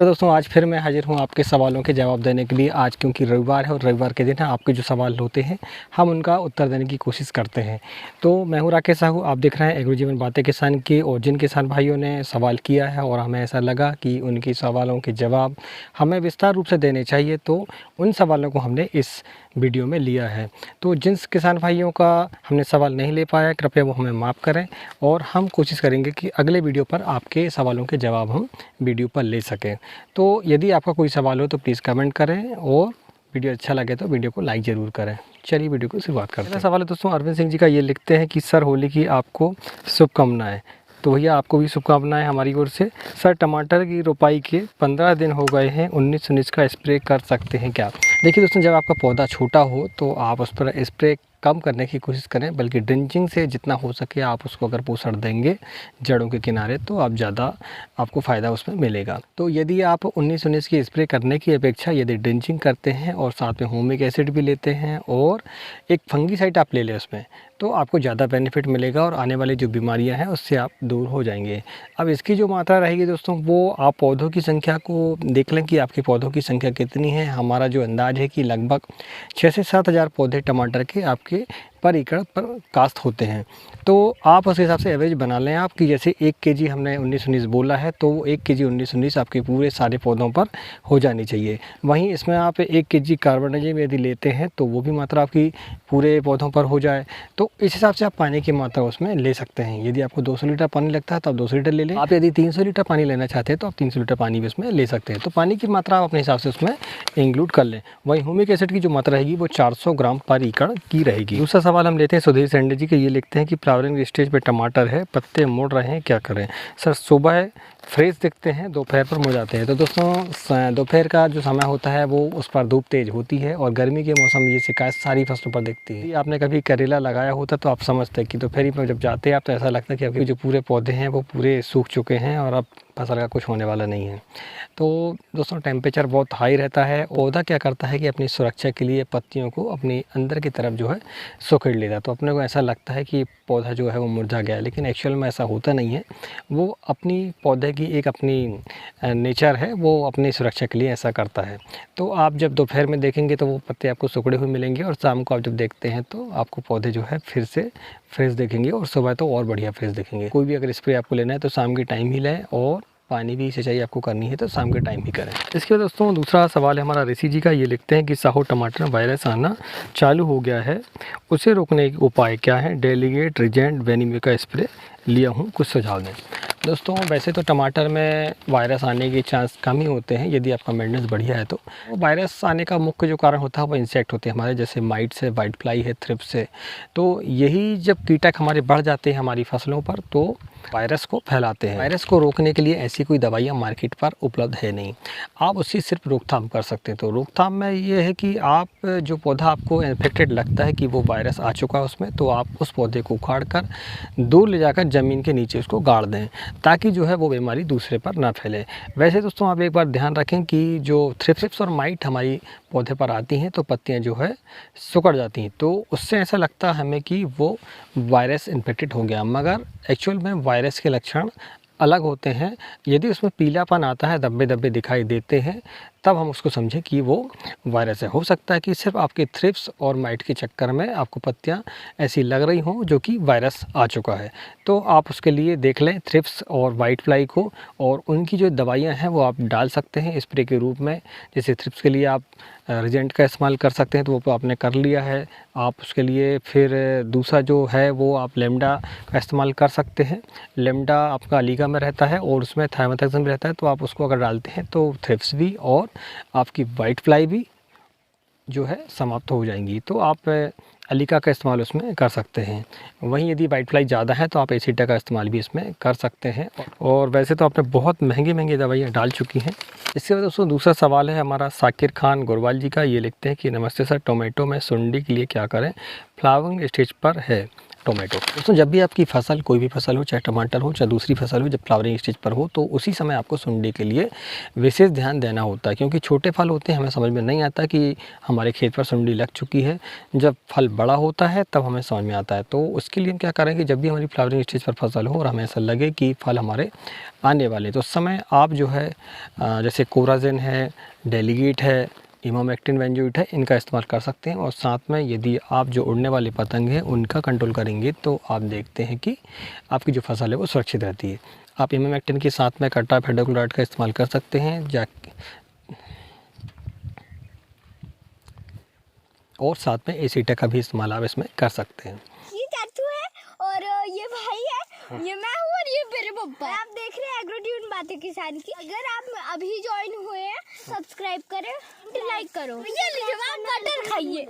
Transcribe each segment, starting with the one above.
तो दोस्तों आज फिर मैं हाज़िर हूँ आपके सवालों के जवाब देने के लिए। आज क्योंकि रविवार है और रविवार के दिन आपके जो सवाल होते हैं हम उनका उत्तर देने की कोशिश करते हैं। तो मैं हूँ राकेश साहू, आप देख रहे हैं एग्रो जीवन बातें किसान की। और जिन किसान भाइयों ने सवाल किया है और हमें ऐसा लगा कि उनके सवालों के जवाब हमें विस्तार रूप से देने चाहिए, तो उन सवालों को हमने इस वीडियो में लिया है। तो जिन किसान भाइयों का हमने सवाल नहीं ले पाया, कृपया वो हमें माफ़ करें और हम कोशिश करेंगे कि अगले वीडियो पर आपके सवालों के जवाब हम वीडियो पर ले सकें। तो यदि आपका कोई सवाल हो तो प्लीज़ कमेंट करें और वीडियो अच्छा लगे तो वीडियो को लाइक ज़रूर करें। चलिए वीडियो को शुरुआत करते हैं। पहला सवाल है दोस्तों अरविंद सिंह जी का, ये लिखते हैं कि सर होली की आपको शुभकामनाएं। तो भैया आपको भी शुभकामनाएं हमारी ओर से। सर टमाटर की रोपाई के 15 दिन हो गए हैं, 19-19 का स्प्रे कर सकते हैं क्या? देखिए दोस्तों, जब आपका पौधा छोटा हो तो आप उस पर स्प्रे कम करने की कोशिश करें, बल्कि ड्रिंचिंग से जितना हो सके आप उसको अगर पोषण देंगे जड़ों के किनारे तो आप ज़्यादा आपको फ़ायदा उसमें मिलेगा। तो यदि आप 19-19 की स्प्रे करने की अपेक्षा यदि ड्रिंचिंग करते हैं और साथ में ह्यूमिक एसिड भी लेते हैं और एक फंगीसाइड आप ले लें उसमें, तो आपको ज़्यादा बेनिफिट मिलेगा और आने वाली जो बीमारियां हैं उससे आप दूर हो जाएंगे। अब इसकी जो मात्रा रहेगी दोस्तों, वो आप पौधों की संख्या को देख लें कि आपके पौधों की संख्या कितनी है। हमारा जो अंदाज़ है कि लगभग 6 से 7 हज़ार पौधे टमाटर के आपके पर एकड़ पर काश्त होते हैं। तो आप उस हिसाब से एवरेज बना लें आप कि जैसे 1 केजी हमने 19-19 बोला है, तो 1 केजी 19-19 आपके पूरे सारे पौधों पर हो जानी चाहिए। वहीं इसमें आप 1 केजी कार्बोनिज़म यदि लेते हैं तो वो भी मात्रा आपकी पूरे पौधों पर हो जाए। तो इस हिसाब से आप पानी की मात्रा उसमें ले सकते हैं। यदि आपको 200 लीटर पानी लगता है तो आप 200 लीटर ले लें। आप यदि 300 लीटर पानी लेना चाहते हैं तो आप 300 लीटर पानी भी उसमें ले सकते हैं। तो पानी की मात्रा आप अपने हिसाब से उसमें इंक्लूड कर लें। वहीं ह्यूमिक एसिड की जो मात्रा रहेगी वो 400 ग्राम पर एकड़ की रहेगी। दूसरा सवाल हम लेते हैं सुधीर सेंडे जी के, ये लिखते हैं कि फ्लावरिंग स्टेज पे टमाटर है, पत्ते मुड़ रहे हैं, क्या करें? सर सुबह फ्रेश दिखते हैं, दोपहर पर मुरझाते हैं। तो दोस्तों दोपहर का जो समय होता है वो उस पर धूप तेज़ होती है और गर्मी के मौसम ये शिकायत सारी फसलों पर दिखती है। यदि आपने कभी करेला लगाया होता तो आप समझते हैं कि दोपहर में जब जाते हैं आप तो ऐसा लगता है कि आपके जो पूरे पौधे हैं वो पूरे सूख चुके हैं और अब फसल का कुछ होने वाला नहीं है। तो दोस्तों टेम्परेचर बहुत हाई रहता है। पौधा क्या करता है कि अपनी सुरक्षा के लिए पत्तियों को अपनी अंदर की तरफ जो है सोखेड़ लेता है। तो अपने को ऐसा लगता है कि पौधा जो है वो मुरझा गया है, लेकिन एक्चुअल में ऐसा होता नहीं है। वो अपनी पौधे की एक अपनी नेचर है, वो अपनी सुरक्षा के लिए ऐसा करता है। तो आप जब दोपहर में देखेंगे तो वो पत्ते आपको सिकुड़े हुए मिलेंगे और शाम को आप जब देखते हैं तो आपको पौधे जो है फिर से फ्रेश दिखेंगे और सुबह तो और बढ़िया फ्रेश दिखेंगे। कोई भी अगर स्प्रे आपको लेना है तो शाम के टाइम ही लें और पानी भी सिंचाई आपको करनी है तो शाम के टाइम ही करें। इसके बाद दोस्तों दूसरा सवाल है हमारा ऋषि जी का, ये लिखते हैं कि साहू टमाटर वायरस आना चालू हो गया है, उसे रोकने के उपाय क्या है? डेलीगेट रिजेंट वेनिमी का स्प्रे लिया हूँ, कुछ सुझाव दें। दोस्तों वैसे तो टमाटर में वायरस आने के चांस कम ही होते हैं यदि आपका मेंटेनेंस बढ़िया है। तो वायरस आने का मुख्य जो कारण होता है वो इंसेक्ट होते हैं हमारे, जैसे माइट्स है, वाइट फ्लाई है, थ्रिप्स है। तो यही जब कीटक हमारे बढ़ जाते हैं हमारी फसलों पर तो वायरस को फैलाते हैं। वायरस को रोकने के लिए ऐसी कोई दवाइयाँ मार्केट पर उपलब्ध है नहीं, आप उसकी सिर्फ रोकथाम कर सकते हैं। तो रोकथाम में ये है कि आप जो पौधा आपको इन्फेक्टेड लगता है कि वो वायरस आ चुका है उसमें, तो आप उस पौधे को उखाड़ कर दूर ले जाकर ज़मीन के नीचे उसको गाड़ दें ताकि जो है वो बीमारी दूसरे पर ना फैले। वैसे दोस्तों आप एक बार ध्यान रखें कि जो थ्रिप्स और माइट हमारी पौधे पर आती हैं तो पत्तियां जो है सिकुड़ जाती हैं, तो उससे ऐसा लगता है हमें कि वो वायरस इन्फेक्टेड हो गया, मगर एक्चुअल में वायरस के लक्षण अलग होते हैं। यदि उसमें पीलापन आता है, धब्बे धब्बे दिखाई देते हैं, तब हम उसको समझें कि वो वायरस है। हो सकता है कि सिर्फ आपके थ्रिप्स और माइट के चक्कर में आपको पत्तियां ऐसी लग रही हों जो कि वायरस आ चुका है। तो आप उसके लिए देख लें थ्रिप्स और वाइट फ्लाई को, और उनकी जो दवाइयां हैं वो आप डाल सकते हैं स्प्रे के रूप में। जैसे थ्रिप्स के लिए आप रिजेंट का इस्तेमाल कर सकते हैं, तो वो आपने कर लिया है। आप उसके लिए फिर दूसरा जो है वो आप लेमडा का इस्तेमाल कर सकते हैं। लेमडा आपका अलीगा में रहता है और उसमें थाइमेथाक्साम भी रहता है, तो आप उसको अगर डालते हैं तो थ्रिप्स भी और आपकी वाइट फ्लाई भी जो है समाप्त हो जाएंगी। तो आप अलीका का इस्तेमाल उसमें कर सकते हैं। वहीं यदि वाइट फ्लाई ज़्यादा है तो आप एसिटा का इस्तेमाल भी इसमें कर सकते हैं। और वैसे तो आपने बहुत महंगी दवाइयाँ डाल चुकी हैं। इसके बाद दोस्तों दूसरा सवाल है हमारा साकिर खान गुरवाल जी का, ये लिखते हैं कि नमस्ते सर, टोमेटो में सुंडी के लिए क्या करें? फ्लावरिंग स्टेज पर है, टोमेटो। दोस्तों जब भी आपकी फसल, कोई भी फसल हो, चाहे टमाटर हो चाहे दूसरी फसल हो, जब फ्लावरिंग स्टेज पर हो तो उसी समय आपको सुंडी के लिए विशेष ध्यान देना होता है, क्योंकि छोटे फल होते हैं हमें समझ में नहीं आता कि हमारे खेत पर सुंडी लग चुकी है। जब फल बड़ा होता है तब हमें समझ में आता है। तो उसके लिए हम क्या करेंगे, जब भी हमारी फ्लावरिंग स्टेज पर फसल हो और हमें ऐसा लगे कि फल हमारे आने वाले, तो उस समय आप जो है जैसे कोराजेन है, डेलीगेट है, इमामेक्टिन बेंजोएट है, इनका इस्तेमाल कर सकते हैं। और साथ में यदि आप जो उड़ने वाले पतंग हैं उनका कंट्रोल करेंगे तो आप देखते हैं कि आपकी जो फसल है वो सुरक्षित रहती है। आप इमामेक्टिन के साथ में कार्टापेडोक्लोराइड का इस्तेमाल कर सकते हैं और साथ में एसीटा का भी इस्तेमाल आप इसमें कर सकते हैं। ये चाचू है और ये भाई है, ये मैं हूँ और ये मेरे पापा। आप देख रहे हैं एग्रोट्यून बातें किसान की। अगर आप अभी ज्वाइन हुए हैं सब्सक्राइब करें, लाइक करो। ये लीजिए आप मटर खाइए।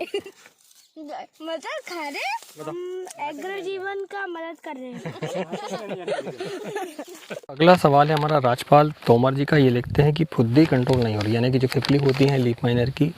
मटर खा रहे, एग्रो जीवन का मदद कर रहे हैं। अगला सवाल है हमारा राजपाल तोमर जी का। ये लिखते हैं कि फुद्दी कंट्रोल नहीं हो रही, यानी कि जो फिफली होती है लीफ माइनर की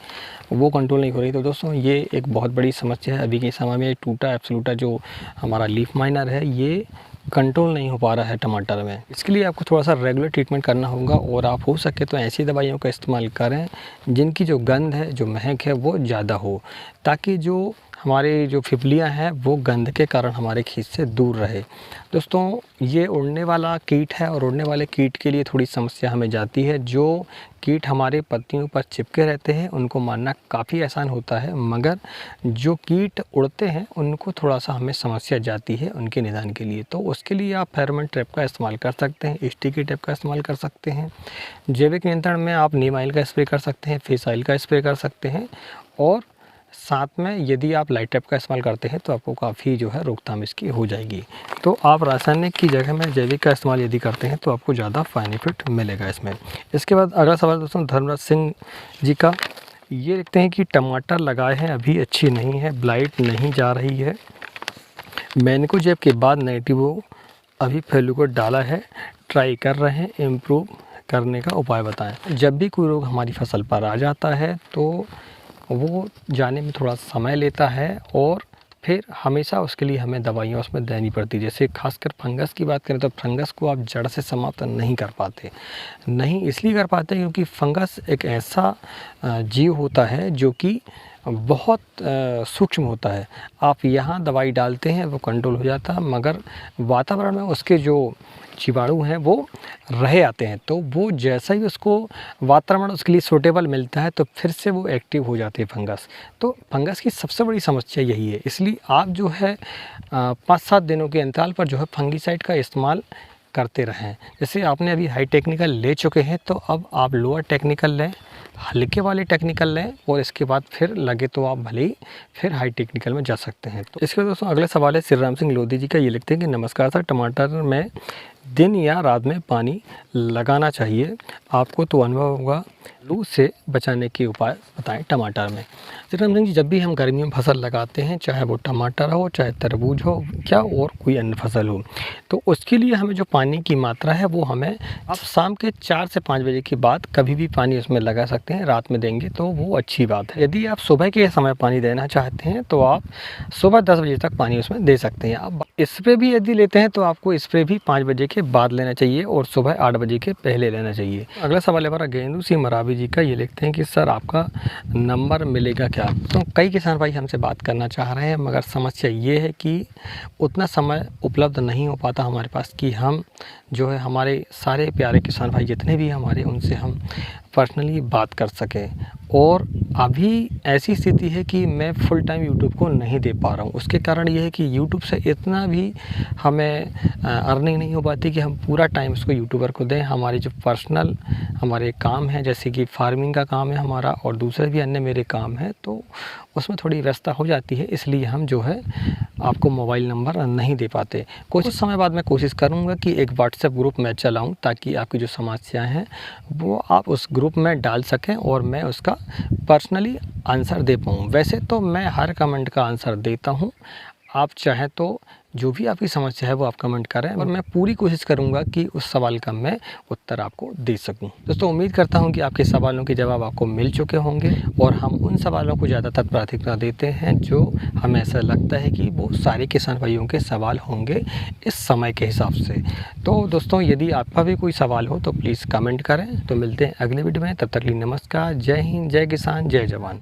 वो कंट्रोल नहीं हो रही। तो दोस्तों ये एक बहुत बड़ी समस्या है अभी के समय में। टूटा एब्सोल्यूटा जो हमारा लीफ माइनर है ये कंट्रोल नहीं हो पा रहा है टमाटर में। इसके लिए आपको थोड़ा सा रेगुलर ट्रीटमेंट करना होगा और आप हो सके तो ऐसी दवाइयों का इस्तेमाल करें जिनकी जो गंध है, जो महक है वो ज़्यादा हो, ताकि जो हमारे जो फिफलियाँ हैं वो गंध के कारण हमारे खेत से दूर रहे। दोस्तों ये उड़ने वाला कीट है और उड़ने वाले कीट के लिए थोड़ी समस्या हमें जाती है। जो कीट हमारे पत्तियों पर चिपके रहते हैं उनको मारना काफ़ी आसान होता है, मगर जो कीट उड़ते हैं उनको थोड़ा सा हमें समस्या जाती है उनके निदान के लिए। तो उसके लिए आप फेरोमोन ट्रैप का इस्तेमाल कर सकते हैं, स्टिकी ट्रैप का इस्तेमाल कर सकते हैं। जैविक नियंत्रण में आप नीम ऑयल का स्प्रे कर सकते हैं, फिश ऑयल का स्प्रे कर सकते हैं। और साथ में यदि आप लाइट ट्रैप का इस्तेमाल करते हैं तो आपको काफ़ी जो है रोकथाम इसकी हो जाएगी। तो आप रासायनिक की जगह में जैविक का इस्तेमाल यदि करते हैं तो आपको ज़्यादा बेनिफिट मिलेगा इसमें। इसके बाद अगला सवाल दोस्तों धर्मराज सिंह जी का। ये लिखते हैं कि टमाटर लगाए हैं अभी अच्छी नहीं है, ब्लाइट नहीं जा रही है, मैनकोजेब के बाद नेगेटिव अभी फेलुकोट डाला है, ट्राई कर रहे हैं, इम्प्रूव करने का उपाय बताएं। जब भी कोई रोग हमारी फसल पर आ जाता है तो वो जाने में थोड़ा समय लेता है और फिर हमेशा उसके लिए हमें दवाइयाँ उसमें देनी पड़ती है। जैसे खासकर फंगस की बात करें तो फंगस को आप जड़ से समाप्त नहीं कर पाते, नहीं इसलिए कर पाते क्योंकि फंगस एक ऐसा जीव होता है जो कि बहुत सूक्ष्म होता है। आप यहाँ दवाई डालते हैं वो कंट्रोल हो जाता है, मगर वातावरण में उसके जो जीवाणु हैं वो रहे आते हैं। तो वो जैसा ही उसको वातावरण उसके लिए सूटेबल मिलता है तो फिर से वो एक्टिव हो जाती है फंगस। तो फंगस की सबसे बड़ी समस्या यही है। इसलिए आप जो है 5-7 दिनों के अंतराल पर जो है फंगीसाइड का इस्तेमाल करते रहें। जैसे आपने अभी हाई टेक्निकल ले चुके हैं तो अब आप लोअर टेक्निकल लें, हल्के वाले टेक्निकल लें और इसके बाद फिर लगे तो आप भले ही फिर हाई टेक्निकल में जा सकते हैं। तो इसके बाद दोस्तों अगला सवाल है श्री राम सिंह लोधी जी का। ये लिखते हैं कि नमस्कार सर, टमाटर में दिन या रात में पानी लगाना चाहिए, आपको तो अनुभव होगा, लू से बचाने के उपाय बताएं टमाटर में। श्री राम सिंह जी, जब भी हम गर्मियों में फसल लगाते हैं, चाहे वो टमाटर हो, चाहे तरबूज हो, क्या और कोई अन्य फसल हो, तो उसके लिए हमें जो पानी की मात्रा है वो हमें आप शाम के 4 से 5 बजे के बाद कभी भी पानी उसमें लगा सकते हैं। रात में देंगे तो वो अच्छी बात है। यदि आप सुबह के समय पानी देना चाहते हैं तो आप सुबह 10 बजे तक पानी उसमें दे सकते हैं। आप स्प्रे भी यदि लेते हैं तो आपको स्प्रे भी 5 बजे के बाद लेना चाहिए और सुबह 8 बजे के पहले लेना चाहिए। अगला सवाल है हमारा गेंदू सिंह मरावी जी का। ये लिखते हैं कि सर आपका नंबर मिलेगा क्या। तो कई किसान भाई हमसे बात करना चाह रहे हैं, मगर समस्या ये है कि उतना समय उपलब्ध नहीं हो पाता हमारे पास कि हम जो है हमारे सारे प्यारे किसान भाई जितने भी हमारे उनसे हम पर्सनली बात कर सकें। और अभी ऐसी स्थिति है कि मैं फुल टाइम यूट्यूब को नहीं दे पा रहा हूँ। उसके कारण ये है कि यूट्यूब से इतना भी हमें अर्निंग नहीं हो पाती कि हम पूरा टाइम उसको यूट्यूबर को दें। हमारे जो पर्सनल हमारे काम हैं, जैसे कि फार्मिंग का काम है हमारा और दूसरे भी अन्य मेरे काम हैं, तो उसमें थोड़ी व्यस्तता हो जाती है, इसलिए हम जो है आपको मोबाइल नंबर नहीं दे पाते। कुछ समय बाद मैं कोशिश करूँगा कि एक व्हाट्सएप ग्रुप मैं चलाऊँ ताकि आपकी जो समस्याएँ हैं वो आप उस ग्रुप में डाल सकें और मैं उसका पर्सनली आंसर दे पाऊँ। वैसे तो मैं हर कमेंट का आंसर देता हूँ, आप चाहें तो जो भी आपकी समस्या है वो आप कमेंट करें और मैं पूरी कोशिश करूँगा कि उस सवाल का मैं उत्तर आपको दे सकूँ। दोस्तों उम्मीद करता हूँ कि आपके सवालों के जवाब आपको मिल चुके होंगे और हम उन सवालों को ज़्यादातर प्राथमिकता देते हैं जो हमें ऐसा लगता है कि वो सारे किसान भाइयों के सवाल होंगे इस समय के हिसाब से। तो दोस्तों यदि आपका भी कोई सवाल हो तो प्लीज़ कमेंट करें। तो मिलते हैं अगले वीडियो में, तब तक के लिए नमस्कार, जय हिंद, जय किसान, जय जवान।